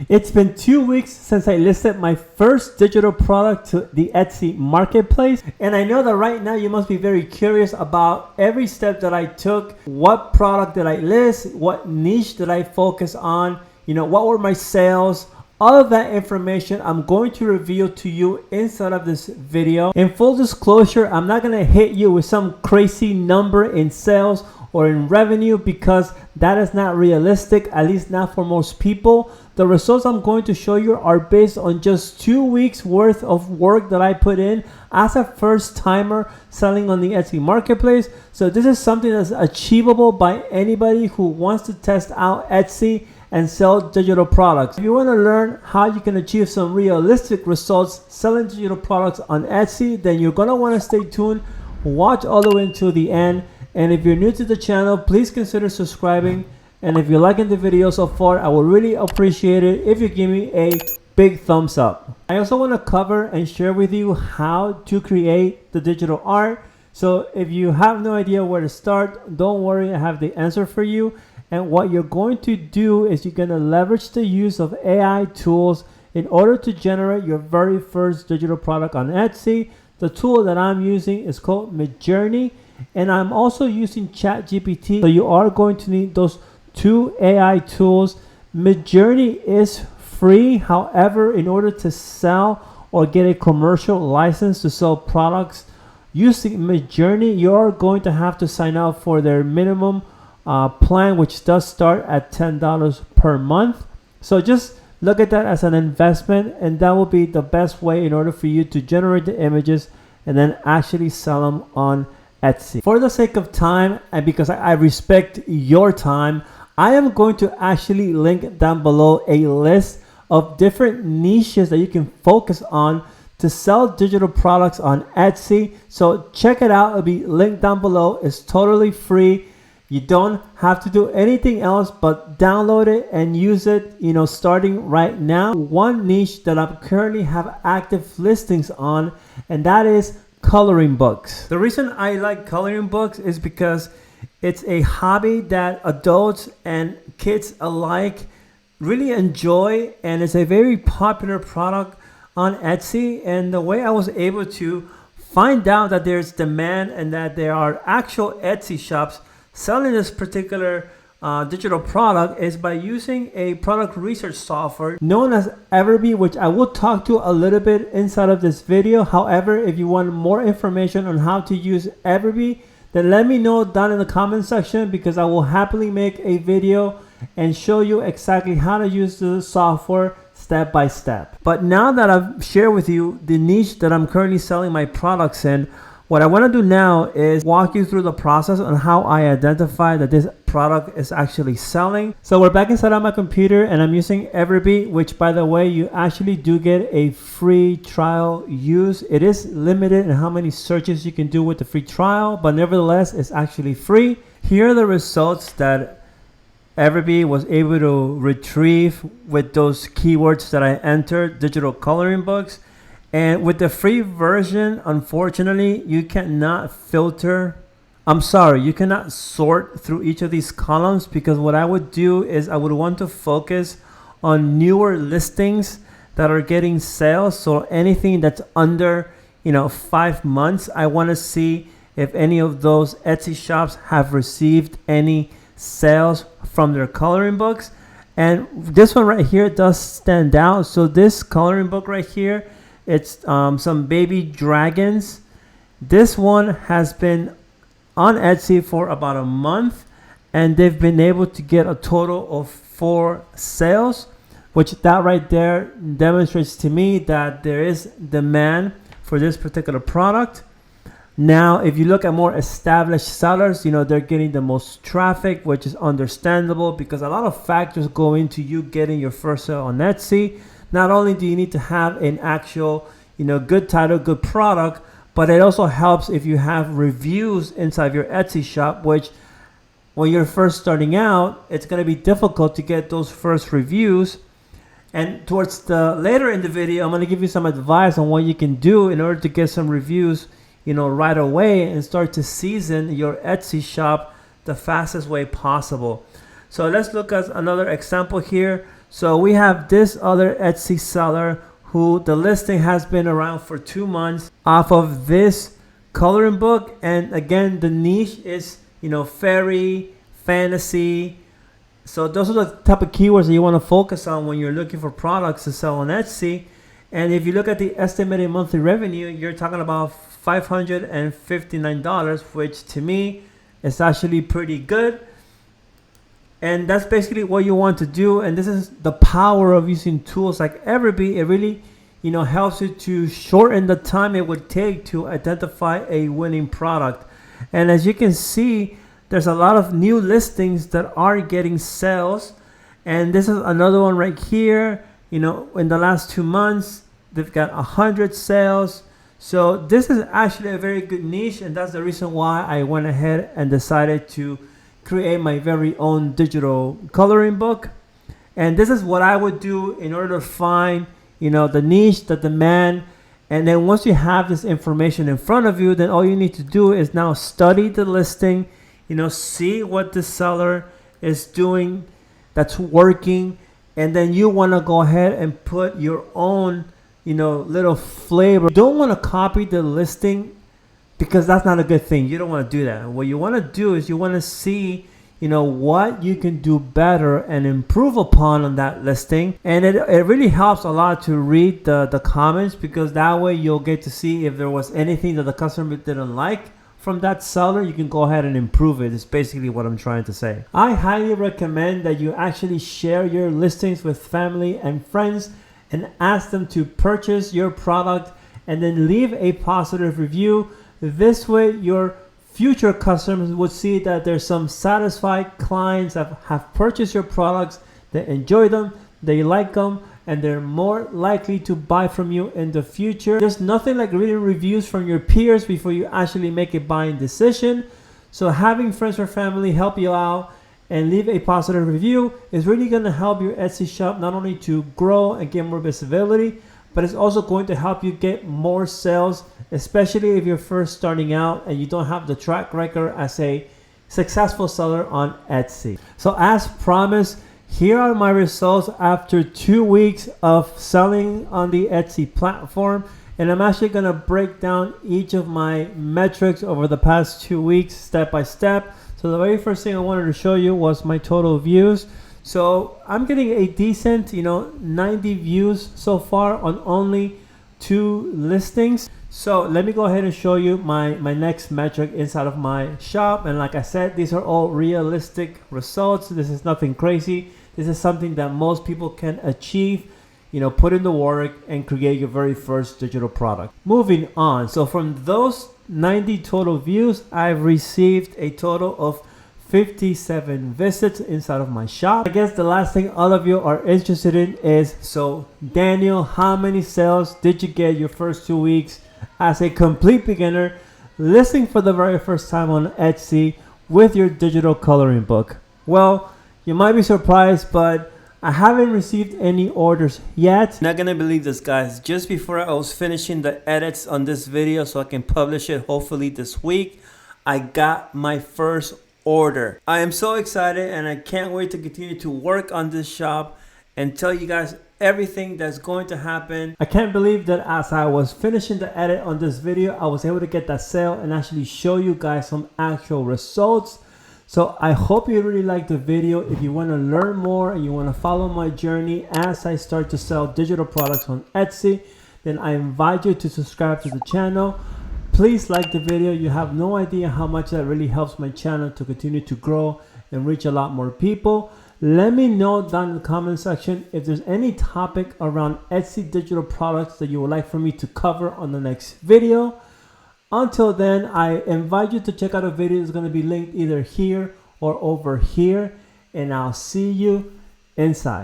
It's been 2 weeks since I listed my first digital product to the Etsy marketplace. And I know that right now you must be very curious about every step that I took. What product did I list? What niche did I focus on? What were my sales? All of that information I'm going to reveal to you inside of this video. In full disclosure, I'm not going to hit you with some crazy number in sales or in revenue because that is not realistic, at least not for most people. The results I'm going to show you are based on just 2 weeks worth of work that I put in as a first timer selling on the Etsy marketplace. So this is something that's achievable by anybody who wants to test out Etsy and sell digital products. If you want to learn how you can achieve some realistic results selling digital products on Etsy, then you're going to want to stay tuned, watch all the way until the end. And if you're new to the channel, please consider subscribing. And if you're liking the video so far, I would really appreciate it if you give me a big thumbs up. I also want to cover and share with you how to create the digital art. So if you have no idea where to start, don't worry, I have the answer for you. And what you're going to do is you're going to leverage the use of AI tools in order to generate your very first digital product on Etsy. The tool that I'm using is called Midjourney, and I'm also using ChatGPT. So you are going to need those two AI tools. Midjourney is free. However, in order to sell or get a commercial license to sell products using Midjourney, you are going to have to sign up for their minimum plan, which does start at $10 per month. So just look at that as an investment, and that will be the best way in order for you to generate the images and then actually sell them on Etsy. For the sake of time, and because I respect your time, I am going to actually link down below a list of different niches that you can focus on to sell digital products on Etsy. So check it out. It'll be linked down below. It's totally free. You don't have to do anything else but download it and use it, starting right now. One niche that I currently have active listings on, and that is coloring books. The reason I like coloring books is because it's a hobby that adults and kids alike really enjoy, and it's a very popular product on Etsy. And the way I was able to find out that there's demand and that there are actual Etsy shops selling this particular digital product is by using a product research software known as Everbee, which I will talk to a little bit inside of this video. However, if you want more information on how to use Everbee, then let me know down in the comment section, because I will happily make a video and show you exactly how to use the software step by step. But now that I've shared with you the niche that I'm currently selling my products in, what I want to do now is walk you through the process on how I identify that this product is actually selling. So we're back inside of my computer, and I'm using Everbee, which, by the way, you actually do get a free trial use. It is limited in how many searches you can do with the free trial, but nevertheless, it's actually free. Here are the results that Everbee was able to retrieve with those keywords that I entered: digital coloring books. And with the free version, unfortunately, you cannot you cannot sort through each of these columns, because what I would do is I would want to focus on newer listings that are getting sales. So anything that's under, 5 months, I want to see if any of those Etsy shops have received any sales from their coloring books. And this one right here does stand out. So this coloring book right here, it's some baby dragons. This one has been on Etsy for about a month, and they've been able to get a total of 4 sales, which that right there demonstrates to me that there is demand for this particular product. Now, if you look at more established sellers, they're getting the most traffic, which is understandable because a lot of factors go into you getting your first sale on Etsy. Not only do you need to have an actual, good title, good product, but it also helps if you have reviews inside your Etsy shop, which when you're first starting out, it's going to be difficult to get those first reviews. And towards the later in the video, I'm going to give you some advice on what you can do in order to get some reviews, right away and start to season your Etsy shop the fastest way possible. So let's look at another example here. So we have this other Etsy seller who the listing has been around for 2 months off of this coloring book. And again, the niche is, you know, fairy, fantasy. So those are the type of keywords that you want to focus on when you're looking for products to sell on Etsy. And if you look at the estimated monthly revenue, you're talking about $559, which to me is actually pretty good. And that's basically what you want to do. And this is the power of using tools like Everbee. It really, you know, helps you to shorten the time it would take to identify a winning product. And as you can see, there's a lot of new listings that are getting sales. And this is another one right here. You know, in the last 2 months, they've got 100 sales. So this is actually a very good niche. And that's the reason why I went ahead and decided to create my very own digital coloring book. And this is what I would do in order to find, you know, the niche, the demand. And then once you have this information in front of you, then all you need to do is now study the listing, you know, see what the seller is doing that's working. And then you want to go ahead and put your own, you know, little flavor. You don't want to copy the listing, because that's not a good thing. You don't want to do that. What you want to do is you want to see, you know, what you can do better and improve upon on that listing. And it really helps a lot to read the comments, because that way you'll get to see if there was anything that the customer didn't like from that seller. You can go ahead and improve it. It's basically what I'm trying to say. I highly recommend that you actually share your listings with family and friends and ask them to purchase your product, and then leave a positive review. This way your future customers would see that there's some satisfied clients that have purchased your products, they enjoy them, they like them, and they're more likely to buy from you in the future. There's nothing like reading reviews from your peers before you actually make a buying decision. So having friends or family help you out and leave a positive review is really going to help your Etsy shop not only to grow and get more visibility, but it's also going to help you get more sales, especially if you're first starting out and you don't have the track record as a successful seller on Etsy. So as promised, here are my results after 2 weeks of selling on the Etsy platform. And I'm actually going to break down each of my metrics over the past 2 weeks step by step. So the very first thing I wanted to show you was my total views. So I'm getting a decent, 90 views so far on only 2 listings. So let me go ahead and show you my next metric inside of my shop. And like I said, these are all realistic results. This is nothing crazy. This is something that most people can achieve, put in the work and create your very first digital product. Moving on. So from those 90 total views, I've received a total of 57 visits inside of my shop. I guess the last thing all of you are interested in is, so Daniel, how many sales did you get your first 2 weeks as a complete beginner listing for the very first time on Etsy with your digital coloring book? Well, you might be surprised, but I haven't received any orders yet. Not gonna believe this, guys. Just before I was finishing the edits on this video so I can publish it hopefully this week, I got my first order. I am so excited and I can't wait to continue to work on this shop and tell you guys everything that's going to happen. I can't believe that as I was finishing the edit on this video, I was able to get that sale and actually show you guys some actual results. So I hope you really liked the video. If you want to learn more and you want to follow my journey as I start to sell digital products on Etsy, then I invite you to subscribe to the channel. Please like the video. You have no idea how much that really helps my channel to continue to grow and reach a lot more people. Let me know down in the comment section if there's any topic around Etsy digital products that you would like for me to cover on the next video. Until then, I invite you to check out a video that's going to be linked either here or over here, and I'll see you inside.